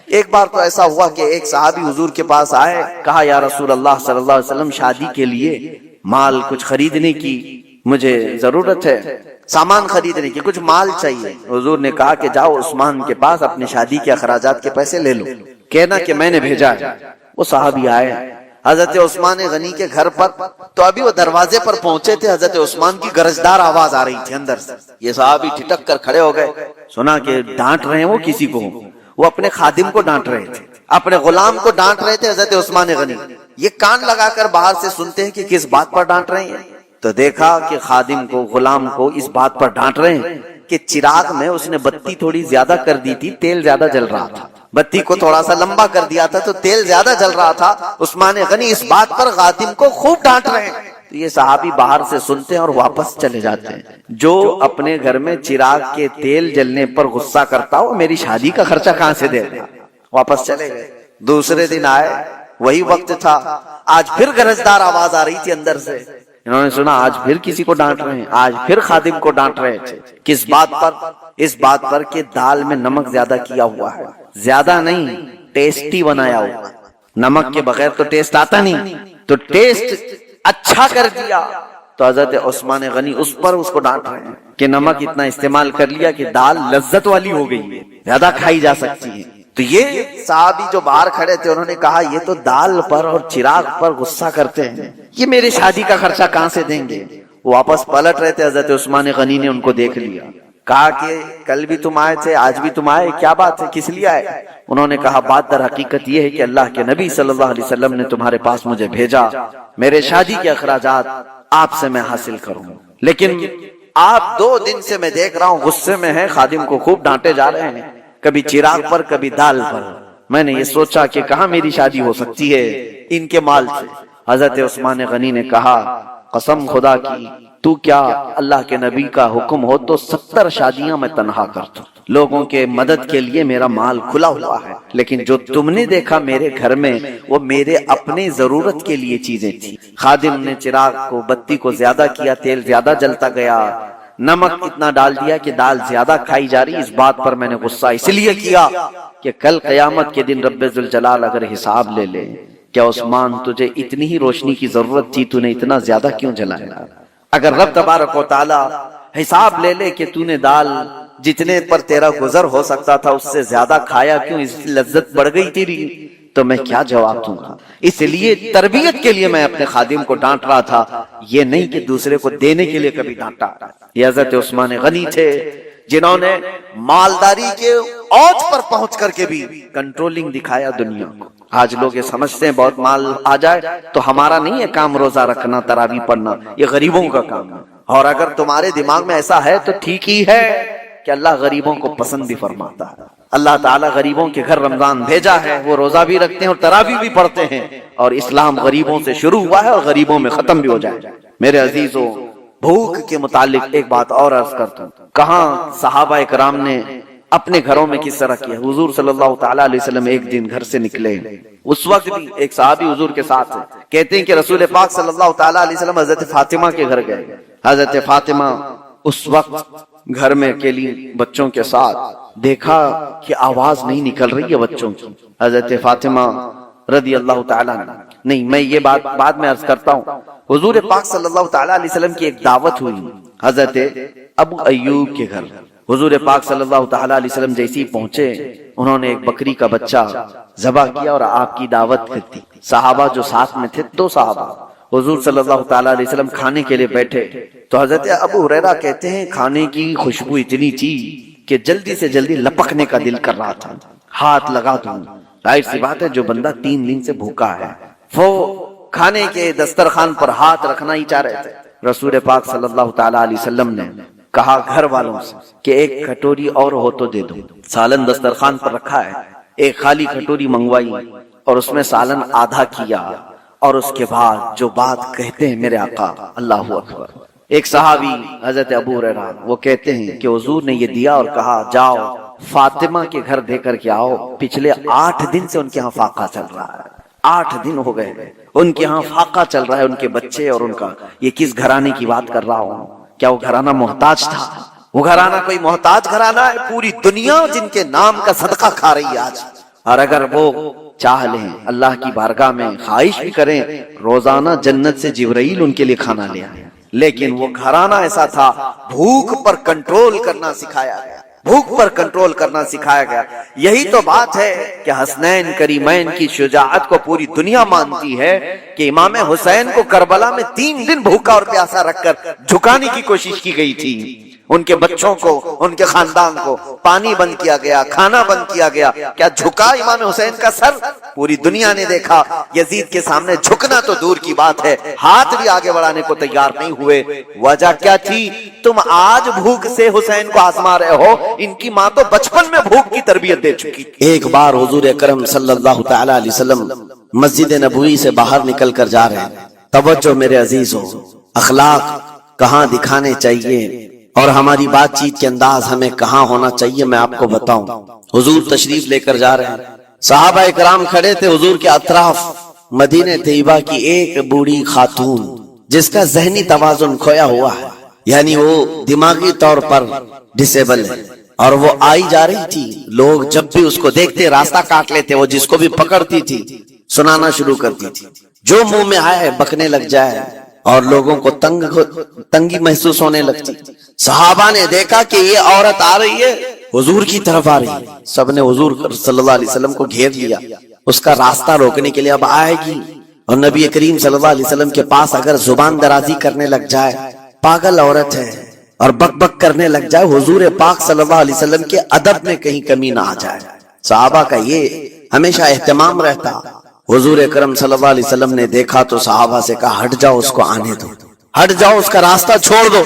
ایک بار تو ایسا ہوا کہ ایک صحابی حضور کے پاس آئے، کہا یا رسول اللہ صلی اللہ علیہ وسلم شادی کے لیے مال کچھ خریدنے کی مجھے ضرورت ہے، سامان خریدنے کی، کچھ مال چاہیے۔ حضور نے کہا کہ جاؤ عثمان کے پاس اپنے شادی کے اخراجات کے پیسے لے لو، کہنا کہ میں نے بھیجا ہے۔ وہ صحابی آئے حضرت عثمان غنی کے گھر پر، تو ابھی وہ دروازے پر پہنچے تھے، حضرت عثمان کی گرجدار آواز آ رہی تھی اندر سے۔ یہ صحابی ٹھٹک کر کھڑے ہو گئے، سنا کہ ڈانٹ رہے ہیں وہ کسی کو، وہ اپنے خادم کو ڈانٹ رہے تھے، اپنے غلام کو ڈانٹ رہے تھے حضرت عثمان غنی۔ یہ کان لگا کر باہر سے سنتے ہیں کہ کس بات پر ڈانٹ رہے ہیں، تو دیکھا کہ خادم کو، غلام کو اس بات پر ڈانٹ رہے ہیں کہ چراغ میں اس نے بتی تھوڑی زیادہ کر دی تھی، تیل زیادہ جل رہا تھا، بتی کو تھوڑا سا لمبا کر دیا تھا تو تیل زیادہ جل رہا تھا۔ عثمان غنی اس بات پر خادم کو خوب ڈانٹ رہے ہیں۔ تو یہ صحابی باہر سے سنتے ہیں اور واپس چلے جاتے ہیں۔ جو اپنے گھر میں چراغ کے تیل جلنے پر غصہ کرتا ہو، میری شادی کا خرچہ کہاں سے دے گا؟ واپس چلے گئے۔ دوسرے دن آئے، وہی وقت تھا، آج پھر گرجدار آواز آ رہی تھی اندر سے۔ انہوں نے سنا آج پھر کسی کو ڈانٹ رہے ہیں، آج پھر خادم کو ڈانٹ رہے تھے۔ کس بات پر؟ اس بات پر کہ دال میں نمک زیادہ کیا ہوا ہے، زیادہ نہیں، ٹیسٹی بنایا ہوا۔ نمک کے بغیر تو ٹیسٹ آتا نہیں، تو ٹیسٹ اچھا کر دیا۔ تو حضرت عثمان غنی اس پر اس کو ڈانٹ رہے ہیں کہ نمک اتنا استعمال کر لیا کہ دال لذت والی ہو گئی ہے، زیادہ کھائی جا سکتی ہے۔ تو یہ صحابی جو باہر کھڑے تھے انہوں نے کہا یہ تو دال پر اور چراغ پر غصہ کرتے ہیں، یہ میری شادی کا خرچہ کہاں سے دیں گے؟ واپس پلٹ رہے تھے، حضرت عثمان غنی نے ان کو دیکھ لیا، کہا کہ کل بھی تم آئے تھے، آج بھی تم آئے، کیا بات ہے، کس لیے آئے؟ انہوں نے کہا بات در حقیقت یہ ہے کہ اللہ کے نبی صلی اللہ علیہ وسلم نے تمہارے پاس مجھے بھیجا، میرے شادی کے اخراجات آپ سے میں حاصل کروں، لیکن آپ 2 دن سے میں دیکھ رہا ہوں غصے میں ہیں، خادم کو خوب ڈانٹے جا رہے ہیں، کبھی چراغ پر کبھی دال پر۔ میں نے یہ سوچا کہ کہاں میری شادی ہو سکتی ہے ان کے مال سے۔ حضرت عثمان غنی نے کہا قسم خدا کی، تو کیا اللہ کے نبی کا حکم ہو تو 70 شادیاں میں تنہا کرتا ہوں، لوگوں کے مدد کے لیے میرا مال کھلا ہوا ہے، لیکن جو تم نے دیکھا میرے گھر میں وہ میرے اپنے ضرورت کے لیے چیزیں تھی۔ خادم نے چراغ کو، بتی کو زیادہ کیا، تیل زیادہ جلتا گیا، نمک اتنا ڈال دیا کہ دال زیادہ کھائی جا رہی۔ اس بات پر میں نے غصہ اس لیے کیا کہ کل قیامت کے دن رب ذوالجلال اگر حساب لے لے، کیا عثمان تجھے اتنی ہی روشنی کی ضرورت تھی، تو نے اتنا زیادہ کیوں جلایا؟ اگر رب تبارک و تعالی حساب لے لے کہ تو نے دال جتنے پر تیرا گزر ہو سکتا تھا اس سے زیادہ کھایا کیوں، اس کی لذت بڑھ گئی تیری، تو میں کیا جواب دوں گا؟ اس لیے تربیت کے لیے میں اپنے خادم کو ڈانٹ رہا تھا، یہ نہیں کہ دوسرے کو دینے کے لیے کبھی ڈانٹا۔ یہ حضرت عثمان غنی تھے جنہوں نے مالداری کے اوج پر پہنچ کر کے بھی کنٹرولنگ دکھایا دنیا کو۔ آج لوگ یہ سمجھتے ہیں بہت مال آ جائے تو ہمارا نہیں ہے کام روزہ رکھنا، تراویح پڑھنا، یہ غریبوں کا کام ہے۔ اور اگر تمہارے دماغ میں ایسا ہے تو ٹھیک ہی ہے کہ اللہ غریبوں کو پسند بھی فرماتا ہے۔ اللہ تعالیٰ غریبوں کے گھر رمضان بھیجا ہے، وہ روزہ بھی رکھتے ہیں اور تراویح بھی پڑھتے ہیں، اور اسلام غریبوں سے شروع ہوا ہے اور غریبوں میں ختم بھی ہو جائے۔ میرے عزیزوں، بھوک کے متعلق ایک بات اور عرض کرتا ہوں، کہاں صحابہ اکرام نے اپنے گھروں میں کس طرح کیا۔ حضور صلی اللہ تعالیٰ علیہ وسلم ایک دن گھر سے نکلے، اس وقت بھی ایک صحابی حضور کے ساتھ ہے، کہتے ہیں کہ رسول پاک صلی اللہ تعالیٰ علیہ وسلم حضرت فاطمہ کے گھر گئے۔ حضرت فاطمہ اس وقت گھر میں اکیلی بچوں کے ساتھ، دیکھا کہ آواز نہیں نکل رہی ہے بچوں کی۔ حضرت فاطمہ رضی اللہ تعالیٰ نہیں، میں یہ بات بعد میں عرض کرتا ہوں۔ حضور پاک صلی اللہ تعالیٰ علیہ وسلم کی ایک دعوت ہوئی حضرت ابو ایوب کے گھر۔ حضور پاک صلی اللہ تعالیٰ علیہ وسلم جیسے ہی پہنچے، انہوں نے ایک بکری کا بچہ ذبح کیا اور آپ کی دعوت کر دی۔ صحابہ جو ساتھ میں تھے، 2 صحابہ، حضور صلی اللہ تعالیٰ علیہ وسلم کھانے کے لیے بیٹھے تو حضرت ابو ہریرہ کہتے ہیں کھانے کی خوشبو اتنی تھی کہ جلدی سے جلدی لپکنے کا دل کر رہا تھا، ہاتھ لگا دوں۔ ظاہر سی بات ہے جو بندہ 3 دن سے بھوکا ہے وہ کھانے کے دسترخوان پر ہاتھ رکھنا ہی چاہ رہے تھے۔ رسول پاک صلی اللہ تعالیٰ علیہ وسلم نے کہا گھر والوں سے کہ ایک کٹوری اور ہو تو دے دو۔ سالن دسترخوان پر رکھا ہے، ایک خالی کٹوری منگوائی اور اس میں سالن آدھا کیا، اور اس کے بعد جو بات کہتے ہیں میرے آقا، اللہ اکبر۔ ایک صحابی حضرت ابو ہریرہ وہ کہتے ہیں کہ حضور نے یہ دیا اور کہا جاؤ فاطمہ کے گھر دے کر کے آؤ، پچھلے 8 دن سے ان کے ہاں فاقہ چل رہا ہے، 8 دن ہو گئے ان کے ہاں فاقہ چل رہا ہے، ان کے بچے اور ان کا۔ یہ کس گھرانے کی بات کر رہا ہوں؟ کیا وہ گھرانہ محتاج تھا؟ وہ گھرانہ کوئی محتاج گھرانہ ہے؟ پوری دنیا جن کے نام کا صدقہ کھا رہی ہے آج، اور اگر وہ چاہ لیں اللہ کی بارگاہ میں خواہش بھی کریں روزانہ جنت سے جبرائیل ان کے لیے کھانا لے آئے، لیکن وہ گھرانہ ایسا تھا، بھوک پر کنٹرول کرنا سکھایا گیا، بھوک پر کنٹرول کرنا سکھایا گیا۔ یہی تو بات ہے کہ حسنین کریمین کی شجاعت کو پوری دنیا مانتی ہے کہ امام حسین کو کربلا میں 3 دن بھوکا اور پیاسا رکھ کر جھکانے کی کوشش کی گئی تھی، ان کے بچوں کو، ان کے خاندان کو پانی بند کیا گیا، کھانا بند کیا گیا، کیا جھکا امام حسین کا سر؟ پوری دنیا نے دیکھا، یزید کے سامنے جھکنا تو دور کی بات ہے، ہاتھ بھی آگے بڑھانے کو تیار نہیں ہوئے۔ وجہ کیا تھی؟ تم آج بھوک سے حسین کو آزما رہے ہو، ان کی ماں تو بچپن میں بھوک کی تربیت دے چکی۔ ایک بار حضور اکرم صلی اللہ تعالی علیہ وسلم مسجد نبوی سے باہر نکل کر جا رہے ہیں۔ توجہ میرے عزیزو، اخلاق کہاں دکھانے چاہیے اور ہماری بات چیت کے انداز ہمیں کہاں ہونا چاہیے میں آپ کو بتاؤں۔ حضور تشریف لے کر جا رہے ہیں، صحابہ اکرام کھڑے تھے حضور کے اطراف۔ مدینہ طیبہ کی ایک بوڑھی خاتون جس کا ذہنی توازن کھویا ہوا ہے، یعنی وہ دماغی طور پر ڈسیبل ہے، اور وہ آئی جا رہی تھی۔ لوگ جب بھی اس کو دیکھتے راستہ کاٹ لیتے، وہ جس کو بھی پکڑتی تھی سنانا شروع کرتی تھی، جو منہ میں آئے بکنے لگ جائے، اور لوگوں کو تنگی محسوس ہونے لگتی۔ صحابہ نے دیکھا کہ یہ عورت آ رہی ہے، حضور کی طرف آ رہی ہے، سب نے حضور صلی اللہ علیہ وسلم کو گھیر لیا، اس کا راستہ روکنے کے لیے اب آئے گی۔ اور نبی کریم صلی اللہ علیہ وسلم کے پاس اگر زبان درازی کرنے لگ جائے، پاگل عورت ہے، اور بک بک کرنے لگ جائے، حضور پاک صلی اللہ علیہ وسلم کے ادب میں کہیں کمی نہ آ جائے۔ صحابہ کا یہ ہمیشہ اہتمام رہتا۔ حضور اکرم صلی اللہ علیہ وسلم نے دیکھا تو صحابہ سے کہا ہٹ جاؤ، اس کو آنے دو، ہٹ جاؤ، اس کا راستہ چھوڑ دو۔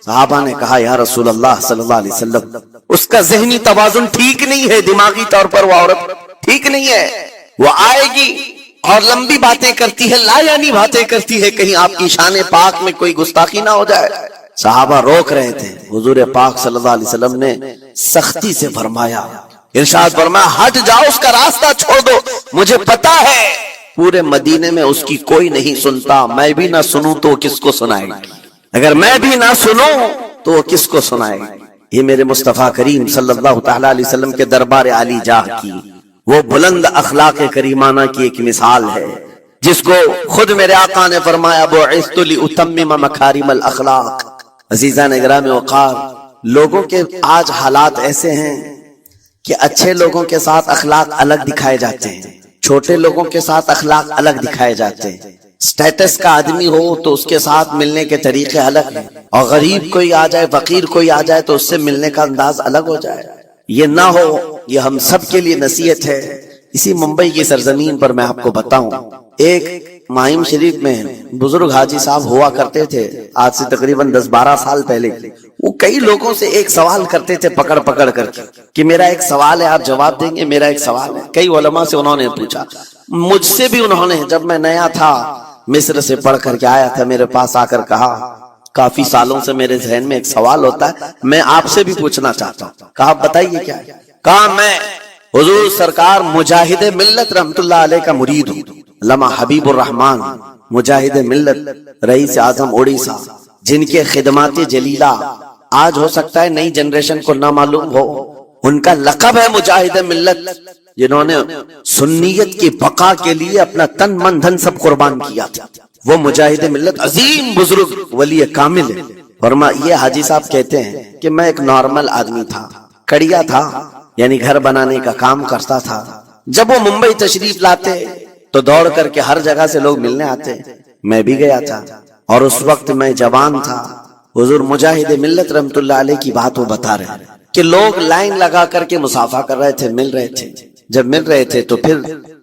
صحابہ نے کہا یا رسول اللہ صلی اللہ علیہ وسلم، اس کا ذہنی توازن ٹھیک نہیں ہے، دماغی طور پر وہ عورت ٹھیک نہیں ہے، وہ آئے گی اور لمبی باتیں کرتی ہے، لا یعنی باتیں کرتی ہے، کہیں آپ کی شان پاک میں کوئی گستاخی نہ ہو جائے۔ صحابہ روک رہے تھے، حضور پاک صلی اللہ علیہ وسلم نے سختی سے فرمایا، ارشاد فرمایا ہٹ جاؤ، اس کا راستہ چھوڑ دو، مجھے پتا ہے پورے مدینے میں اس کی کوئی نہیں سنتا، میں بھی نہ سنوں تو کس کو سنائے گی، اگر میں بھی نہ سنوں تو وہ کس کو سنائے گی۔ یہ میرے مصطفیٰ کریم صلی اللہ تعالی علیہ وسلم کے دربار عالی جاہ کی وہ بلند اخلاق کریمانہ کی ایک مثال ہے، جس کو خود میرے آقا نے فرمایا بعثت لأتمم مکارم الاخلاق۔ عزیزان اکرام وقار، لوگوں کے آج حالات ایسے ہیں کہ اچھے لوگوں کے ساتھ اخلاق الگ دکھائے جاتے ہیں، چھوٹے لوگوں کے ساتھ اخلاق الگ دکھائے جاتے ہیں۔ سٹیٹس کا آدمی ہو تو اس کے ساتھ ملنے کے طریقے الگ ہیں، اور غریب کوئی آ جائے، فقیر کوئی آ جائے تو اس سے ملنے کا انداز الگ ہو جائے۔ یہ نہ ہو، یہ ہم سب کے لیے نصیحت ہے۔ اسی ممبئی کی سرزمین پر میں آپ کو بتاؤں، ایک ماہم شریف میں بزرگ حاجی صاحب ہوا کرتے تھے، آج سے تقریباً 10-12 سال پہلے۔ وہ کئی لوگوں سے ایک سوال کرتے تھے پکڑ پکڑ کر کے کہ میرا ایک سوال ہے، آپ جواب دیں گے، میرا ایک سوال ہے۔ کئی علماء سے انہوں نے پوچھا، مجھ سے بھی انہوں نے، جب میں نیا تھا مصر سے پڑھ کر کے آیا تھا، میرے پاس آ کر کہا کافی سالوں سے میرے ذہن میں ایک سوال ہوتا ہے، میں آپ سے بھی پوچھنا چاہتا ہوں۔ کہا آپ بتائیے کیا ہے؟ کہا میں حضور سرکار مجاہد ملت رحمت اللہ علیہ کا مرید ہوں، علامہ حبیب الرحمان مجاہد ملت رئیس اعظم اڑیسہ، جن کے خدمات جلیلہ آج ہو سکتا ہے نئی جنریشن کو نہ معلوم ہو، ان کا لقب ہے مجاہد ملت، جنہوں نے سنیت کی بقا کے لیے اپنا تن من دھن سب قربان کیا تھا۔ وہ مجاہد ملت عظیم بزرگ ولی کامل ہے۔ فرمایا یہ حاجی صاحب کہتے ہیں کہ میں ایک نارمل آدمی تھا، کڑیا تھا، یعنی گھر بنانے کا کام کرتا تھا۔ جب وہ ممبئی تشریف لاتے تو دوڑ کر کے ہر جگہ سے لوگ ملنے آتے، میں بھی گیا تھا، اور اس وقت میں جوان تھا۔ حضور مجاہد ملت رحمت اللہ علیہ کی بات وہ بتا رہے ہیں کہ لوگ لائن لگا کر کے مصافحہ کر رہے تھے، مل رہے تھے۔ جب مل رہے تھے تو پھر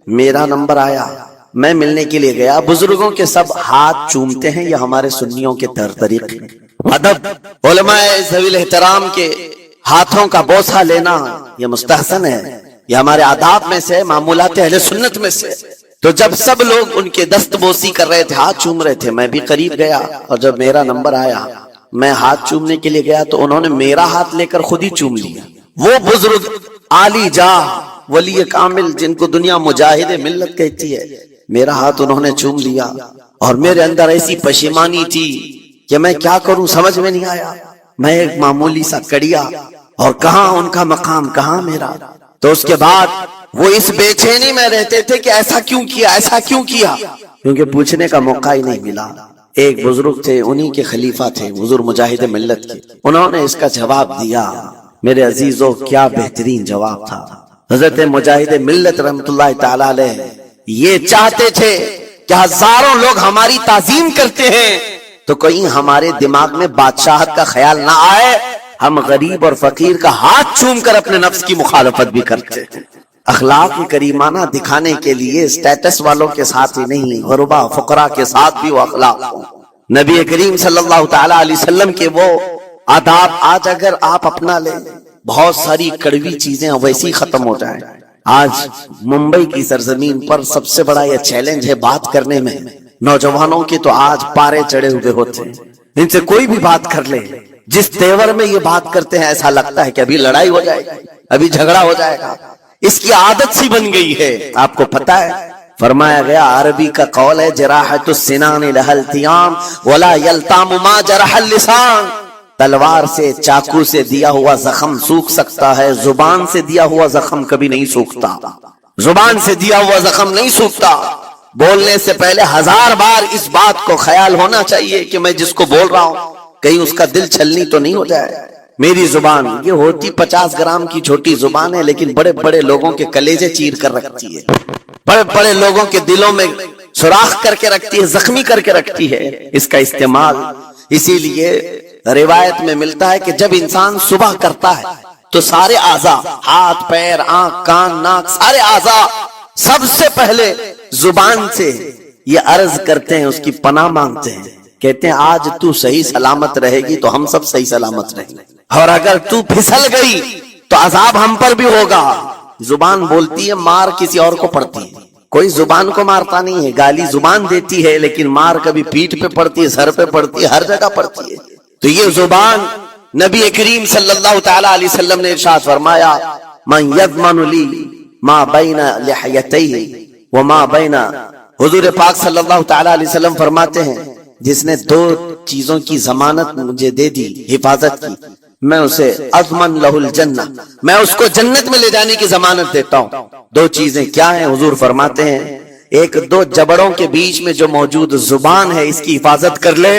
میرا نمبر آیا، میں ملنے کے لیے گیا۔ بزرگوں کے سب ہاتھ چومتے ہیں، یہ ہمارے سنیوں کے طریقے ادب، علماء ذوی الاحترام کے ہاتھوں کا بوسہ لینا یہ مستحسن ہے، یہ ہمارے آداب میں سے، معمولات اہل سنت میں سے۔ تو جب سب لوگ ان کے دست بوسی کر رہے تھے، ہاتھ چوم رہے تھے، میں بھی قریب گیا، اور جب میرا نمبر آیا میں ہاتھ چومنے کے لیے گیا تو انہوں نے میرا ہاتھ لے کر خود ہی چوم لیا۔ وہ بزرگ عالی جاہ ولی کامل جن کو دنیا مجاہد ملت کہتی ہے، میرا ہاتھ انہوں نے چوم لیا، اور میرے اندر ایسی پشیمانی تھی کہ میں کیا کروں سمجھ میں نہیں آیا۔ میں ایک معمولی سا کڑیا، اور کہاں ان کا مقام، کہاں میرا۔ تو اس کے بعد وہ اس بے چینی میں رہتے تھے کہ ایسا کیوں کیا، ایسا کیوں کیا، کیونکہ پوچھنے کا موقع ہی نہیں ملا۔ ایک بزرگ تھے، انہی کے خلیفہ تھے حضور مجاہد ملت کے، انہوں نے اس کا جواب دیا۔ میرے عزیزو کیا بہترین جواب تھا۔ حضرت مجاہد ملت رحمت اللہ تعالی علیہ یہ چاہتے تھے کہ ہزاروں لوگ ہماری تعظیم کرتے ہیں تو کہیں ہمارے دماغ میں بادشاہت کا خیال نہ آئے، ہم غریب اور فقیر کا ہاتھ چوم کر اپنے نفس کی مخالفت بھی کرتے ہیں۔ اخلاق کریمانہ دکھانے کے لیے اسٹیٹس والوں کے ساتھ ہی نہیں، غربا فقراء کے ساتھ بھی وہ اخلاق ہوں۔ نبی کریم صلی اللہ تعالی علیہ وسلم کے وہ آداب آج اگر آپ اپنا لیں، بہت ساری کڑوی چیزیں ویسی ختم ہو جائیں۔ آج ممبئی کی سرزمین پر سب سے بڑا یہ چیلنج ہے بات کرنے میں، نوجوانوں کے تو آج پارے چڑھے ہوئے ہوتے ہیں، ان سے کوئی بھی بات کر لے، جس تیور میں یہ بات کرتے ہیں ایسا لگتا ہے کہ ابھی لڑائی ہو جائے گی، ابھی جھگڑا ہو جائے گا۔ اس کی عادت سی بن گئی ہے۔ آپ کو پتا ہے فرمایا گیا عربی کا قول ہے جراحت السنان لها التیام ولا یلتام ما جرح اللسان، تلوار سے چاقو سے دیا ہوا زخم سوکھ سکتا ہے، زبان سے دیا ہوا زخم کبھی نہیں سوکھتا، زبان سے دیا ہوا زخم نہیں سوکھتا۔ بولنے سے پہلے 1000 بار اس بات کو خیال ہونا چاہیے کہ میں جس کو بول رہا ہوں کہیں اس کا دل چھلنی تو نہیں ہو جائے۔ میری زبان یہ ہوتی 50 گرام کی چھوٹی زبان ہے، لیکن بڑے بڑے لوگوں کے کلیجے چیر کر رکھتی ہے، بڑے بڑے لوگوں کے دلوں میں سوراخ کر کے رکھتی ہے، زخمی کر کے رکھتی ہے۔ اس کا استعمال اسی لیے روایت میں ملتا ہے کہ جب انسان صبح کرتا ہے تو سارے اعضاء، ہاتھ پیر آنکھ کان ناک، سارے اعضاء سب سے پہلے زبان سے یہ عرض کرتے ہیں، اس کی پناہ مانگتے ہیں، کہتے ہیں آج تو صحیح سلامت رہے گی تو ہم سب صحیح سلامت رہیں گے، اور اگر تو پھسل گئی تو عذاب ہم پر بھی ہوگا۔ زبان بولتی ہے، مار کسی اور کو پڑتی ہے، کوئی زبان کو مارتا نہیں ہے، گالی زبان دیتی ہے لیکن مار کبھی پیٹھ پہ پڑتی ہے، سر پہ پڑتی ہے، ہر جگہ پڑتی ہے۔ تو یہ زبان نبی کریم صلی اللہ تعالی علیہ وسلم نے ارشاد فرمایا من یضمن لی ما بین لحیتیہ وما بین، حضور پاک صلی اللہ تعالی علیہ وسلم فرماتے ہیں جس نے 2 چیزوں کی ضمانت مجھے دے دی، حفاظت کی، میں اسے اضمن لہ الجنہ، میں اس کو جنت میں لے جانے کی ضمانت دیتا ہوں۔ 2 چیزیں کیا ہیں؟ حضور فرماتے ہیں ایک 2 جبڑوں کے بیچ میں جو موجود زبان ہے اس کی حفاظت کر لے،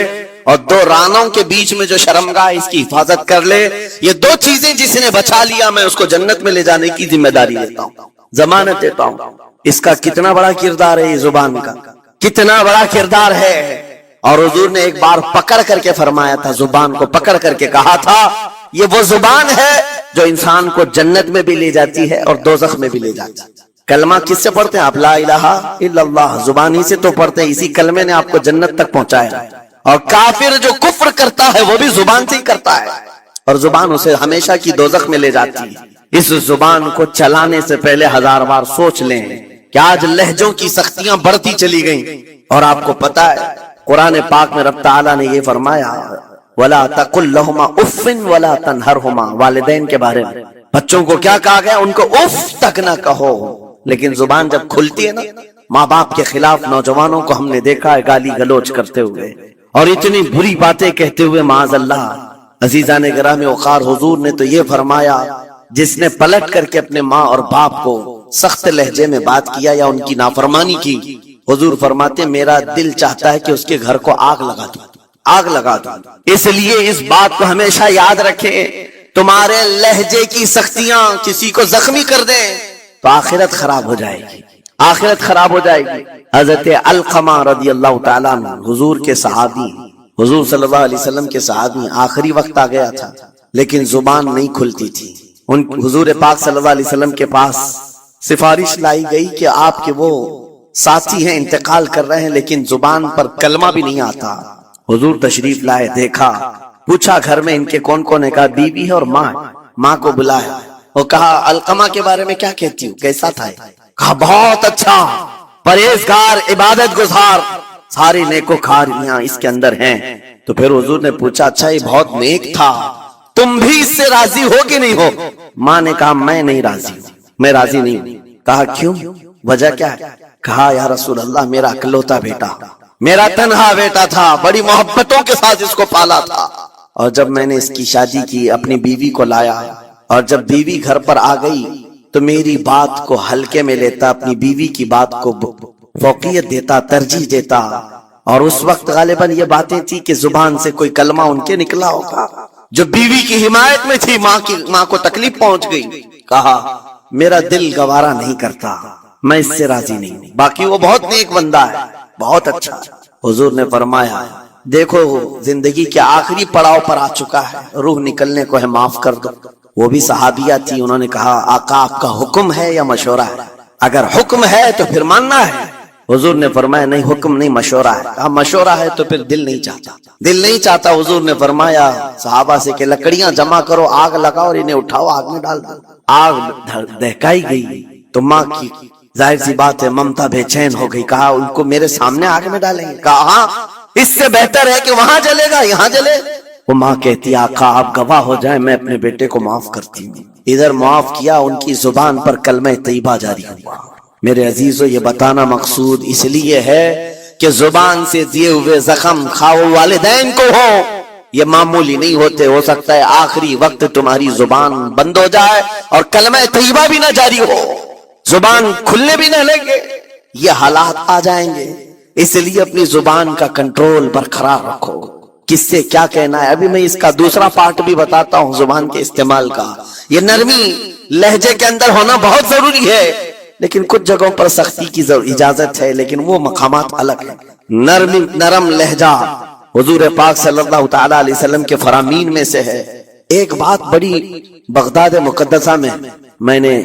اور 2 رانوں کے بیچ میں جو شرمگاہ اس کی حفاظت کر لے، یہ 2 چیزیں جس نے بچا لیا میں اس کو جنت میں لے جانے کی ذمہ داری دیتا ہوں، ضمانت دیتا ہوں۔ اس کا کتنا بڑا کردار ہے، یہ زبان کا کتنا بڑا کردار ہے۔ اور حضور نے ایک بار پکڑ کر کے فرمایا تھا، زبان کو پکڑ کر کے کہا تھا یہ وہ زبان ہے جو انسان کو جنت میں بھی لے جاتی ہے اور دوزخ میں بھی لے جاتی ہے۔ کلمہ کس سے پڑھتے ہیں آپ؟ لا الہ الا اللہ، زبان ہی سے تو پڑھتے ہیں، اسی کلمے نے آپ کو جنت تک پہنچایا۔ اور کافر جو کفر کرتا ہے وہ بھی زبان سے ہی کرتا ہے، اور زبان اسے ہمیشہ کی دوزخ میں لے جاتی ہے۔ اس زبان کو چلانے سے پہلے 1000 بار سوچ لیں کہ آج لہجوں کی سختیاں بڑھتی چلی گئیں، اور آپ کو پتا ہے قرآن پاک میں رب تعالیٰ نے یہ فرمایا وَلَا تَقُلْ لَهُمَا اُفٍّ وَلَا تَنْهَرْهُمَا، والدین کے بارے میں بچوں کو کیا کہا گیا؟ ان کو اف تک نہ کہو۔ لیکن زبان جب کھلتی ہے نا، ماں باپ کے خلاف نوجوانوں کو ہم نے دیکھا ہے گالی گلوچ کرتے ہوئے اور اتنی بری باتیں کہتے ہوئے، معاذ اللہ۔ عزیزان گرامی وقار، حضور نے تو یہ فرمایا جس نے پلٹ کر کے اپنے ماں اور باپ کو سخت لہجے میں بات کیا یا ان کی نافرمانی کی، حضور فرماتے میرا دل چاہتا ہے کہ اس کے گھر کو آگ لگا دوں، آگ لگا دوں۔ اس لیے اس بات کو ہمیشہ یاد رکھیں، تمہارے لہجے کی سختیاں کسی کو زخمی کر دیں تو آخرت خراب ہو جائے گی، آخرت خراب ہو جائے گی۔ حضرت علقمہ رضی اللہ تعالیٰ عنہ حضور کے صحابی، حضور صلی اللہ علیہ وسلم کے صحابی، آخری وقت آ گیا تھا لیکن زبان نہیں کھلتی تھی۔ ان حضور پاک صلی اللہ علیہ وسلم کے پاس سفارش لائی گئی کہ آپ کے وہ ساتھی ہیں انتقال کر رہے ہیں لیکن زبان پر کلمہ بھی نہیں آتا۔ حضور تشریف لائے، دیکھا، پوچھا گھر میں ان کے کون کون ہے؟ کہا بیوی ہے اور ماں۔ ماں کو بلایا اور کہا علقمہ کے بارے میں کیا کہتی ہوں، کیسا تھا؟ کہا بہت اچھا، پرہیزگار، عبادت گزار، ساری نیکوکاریاں اس کے اندر ہیں۔ تو پھر حضور نے پوچھا اچھا یہ بہت نیک تھا، تم بھی اس سے راضی ہو کہ نہیں ہو؟ ماں نے کہا میں نہیں راضی ہوں، میں راضی نہیں ہوں۔ کہا کیوں، وجہ کیا ہے؟ کہا یا رسول اللہ میرا اکلوتا بیٹا، میرا تنہا بیٹا تھا، بڑی محبتوں کے ساتھ اس کو پالا تھا، اور جب میں نے اس کی شادی کی اپنی بیوی کو لایا، اور جب بیوی گھر پر آ گئی تو میری بات کو ہلکے میں لیتا، اپنی بیوی کی بات کو فوقیت دیتا، ترجیح دیتا. اور اس وقت غالباً یہ باتیں تھی کہ زبان سے کوئی کلمہ ان کے نکلا ہوگا جو بیوی کی حمایت میں تھی، ماں کو تکلیف پہنچ گئی. کہا میرا دل گوارا نہیں کرتا، میں اس سے راضی نہیں ہوں. باقی وہ بہت نیک بندہ ہے، بہت اچھا. حضور نے فرمایا دیکھو زندگی کے آخری پڑاؤ پر آ چکا ہے، روح نکلنے کو ہے، معاف کر دو. وہ بھی صحابیہ تھی. انہوں نے کہا آقا آپ کا حکم ہے یا مشورہ ہے؟ اگر حکم ہے تو پھر ماننا ہے. حضور نے فرمایا نہیں حکم نہیں مشورہ ہے. کہا مشورہ ہے تو پھر دل نہیں چاہتا. دل نہیں چاہتا. حضور نے فرمایا صحابہ سے کہ لکڑیاں جمع کرو، آگ لگاؤ اور انہیں اٹھاؤ آگ میں ڈال دو. آگ دہکائی گئی تو ماں کی ظاہر سی بات ہے ممتا بے چین ہو گئی. کہا ان کو میرے سامنے آگ میں ڈالیں گے؟ کہا ہاں اس سے بہتر ہے کہ وہاں جلے گا یہاں جلے. وہ ماں کہتی آقا آپ گواہ ہو جائیں میں اپنے بیٹے کو معاف کرتی ہوں. ادھر معاف کیا، ان کی زبان پر کلمہ طیبہ جاری ہوا. میرے عزیزو یہ بتانا مقصود اس لیے ہے کہ زبان سے دیے ہوئے زخم خواہ والدین کو ہو یہ معمولی نہیں ہوتے. ہو سکتا ہے آخری وقت تمہاری زبان بند ہو جائے اور کلمہ طیبہ بھی نہ جاری ہو، زبان کھلنے بھی نہ لگے. یہ حالات آ جائیں گے، اس لیے اپنی زبان کا کنٹرول برقرار رکھو. کس سے کیا کہنا ہے ابھی میں اس کا دوسرا پارٹ بھی بتاتا ہوں زبان کے استعمال کا. یہ نرمی لہجے کے اندر ہونا بہت ضروری ہے، لیکن کچھ جگہوں پر سختی کی اجازت ہے، لیکن وہ مقامات الگ ہیں. نرم لہجہ حضور پاک صلی اللہ تعالی علیہ وسلم کے فرامین میں سے ہے. ایک بات بڑی بغداد مقدسہ میں نے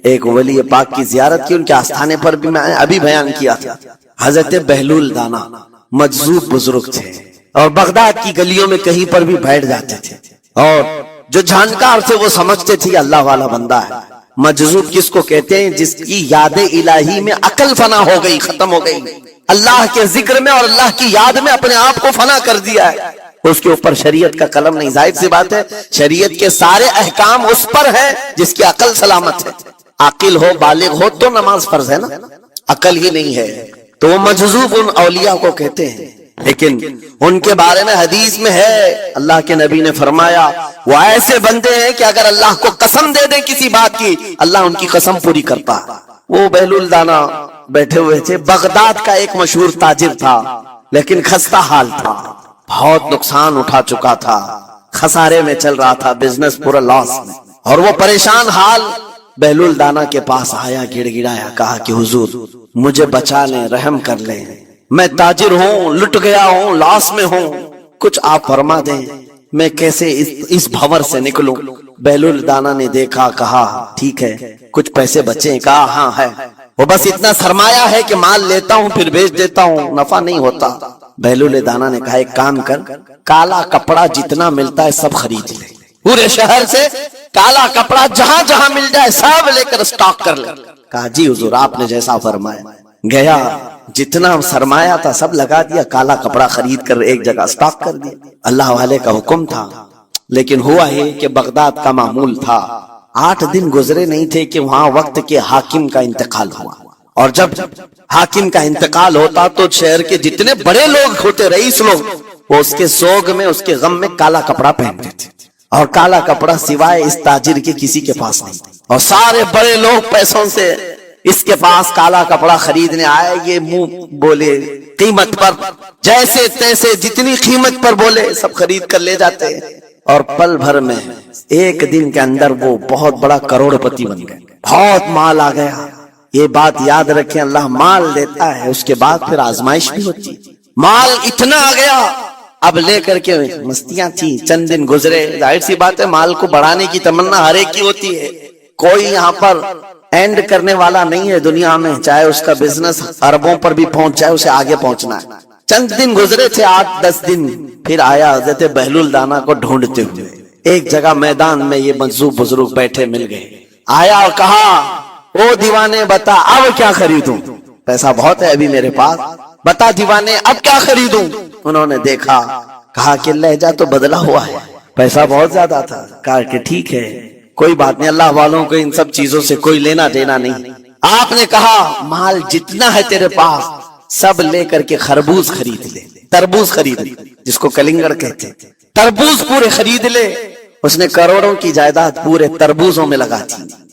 ایک ولی پاک کی زیارت کی، ان کے آستانے پر بھی میں ابھی بیان کیا تھا. حضرت بہلول دانا مجذوب بزرگ تھے اور بغداد کی گلیوں میں کہیں پر بھی بیٹھ جاتے تھے، اور جو جانکار تھے وہ سمجھتے تھے اللہ والا بندہ ہے. مجذوب کس کو کہتے ہیں؟ جس کی یاد الہی میں عقل فنا ہو گئی، ختم ہو گئی، اللہ کے ذکر میں اور اللہ کی یاد میں اپنے آپ کو فنا کر دیا ہے. اس کے اوپر شریعت کا قلم نہیں. ظاہر سی بات ہے شریعت کے سارے احکام اس پر ہے جس کی عقل سلامت ہے. عاقل ہو بالغ ہو تو نماز فرض ہے نا، عقل ہی نہیں ہے تو وہ مجذوب ان اولیاء کو کہتے ہیں. لیکن ان کے بارے میں حدیث میں ہے اللہ کے نبی نے فرمایا وہ ایسے بندے ہیں کہ اگر اللہ کو قسم دے دیں کسی بات کی اللہ ان کی قسم پوری کرتا ہے. وہ بہلول دانا بیٹھے ہوئے تھے. بغداد کا ایک مشہور تاجر تھا لیکن خستہ حال تھا، بہت نقصان اٹھا چکا تھا، خسارے میں چل رہا تھا، بزنس پورا لاس میں، اور وہ پریشان حال بہلول دانا کے پاس آیا، گڑ گڑایا، کہا کہ حضور مجھے بچا لیں، رحم کر لیں، میں تاجر ہوں، لٹ گیا ہوں، لاس میں ہوں، کچھ آپ فرما دیں میں کیسے اس بھور سے نکلوں. بہلول دانا نے دیکھا، کہا ٹھیک ہے کچھ پیسے بچے ہیں؟ کہا ہاں ہے، وہ بس اتنا سرمایہ ہے کہ مال لیتا ہوں پھر بیچ دیتا ہوں، نفع نہیں ہوتا. بہلول دانا نے کہا ایک کام کر، کالا کپڑا جتنا ملتا ہے سب خرید لے، پورے شہر سے کالا کپڑا جہاں جہاں مل جائے سب لے کر اسٹاک کر لے. کہا جی حضور آپ نے جیسا فرمایا. گیا، جتنا سرمایہ تھا سب لگا دیا، کالا کپڑا خرید کر ایک جگہ اسٹاک کر دیا. اللہ والے کا حکم تھا. لیکن ہوا ہے کہ بغداد کا معمول تھا، 8 دن گزرے نہیں تھے کہ وہاں وقت کے حاکم کا انتقال ہوا، اور جب حاکم کا انتقال ہوتا تو شہر کے جتنے بڑے لوگ ہوتے، رئیس لوگ، وہ اس کے سوگ میں اس کے غم میں کالا کپڑا پہنتے تھے، اور کالا کپڑا سوائے اس تاجر کے کسی کے پاس نہیں. اور سارے بڑے لوگ پیسوں سے اس کے پاس کالا کپڑا خریدنے آئے. یہ منہ بولے قیمت پر، جیسے تیسے جتنی قیمت پر بولے سب خرید کر لے جاتے ہیں، اور پل بھر میں ایک دن کے اندر وہ بہت بڑا کروڑ پتی بن گئے، بہت مال آ گیا. یہ بات یاد رکھیں اللہ مال دیتا ہے اس کے بعد پھر آزمائش بھی ہوتی. مال اتنا آ گیا اب لے کر کے مستیاں تھیں. چند دن گزرے، ظاہر سی بات ہے مال کو بڑھانے کی تمنا ہر ایک کی ہوتی ہے، کوئی یہاں پر اینڈ کرنے والا نہیں ہے دنیا میں، چاہے اس کا بزنس اربوں پر بھی پہنچ جائے اسے آگے پہنچنا ہے. چند دن گزرے تھے، 8-10 دن، پھر آیا حضرت بہلول دانا کو ڈھونڈتے ہوئے. ایک جگہ میدان میں یہ مجذوب بزرگ بیٹھے مل گئے. آیا اور کہا او دیوانے بتا اب کیا خریدوں؟ پیسہ بہت ہے ابھی میرے پاس، بتا دیوانے اب کیا خریدوں؟ انہوں نے دیکھا، کہا کہ لہجہ تو بدلا ہوا ہے، پیسہ بہت زیادہ تھا. کہا کہ ٹھیک ہے کوئی بات نہیں، اللہ والوں کو ان سب چیزوں سے کوئی لینا دینا نہیں. آپ نے کہا مال جتنا ہے تیرے پاس سب لے کر کے خربوز خرید لے، تربوز خرید لے، جس کو کلنگڑ کہتے ہیں، تربوز پورے خرید لے. اس نے کروڑوں کی جائیداد پورے تربوزوں میں لگا دی.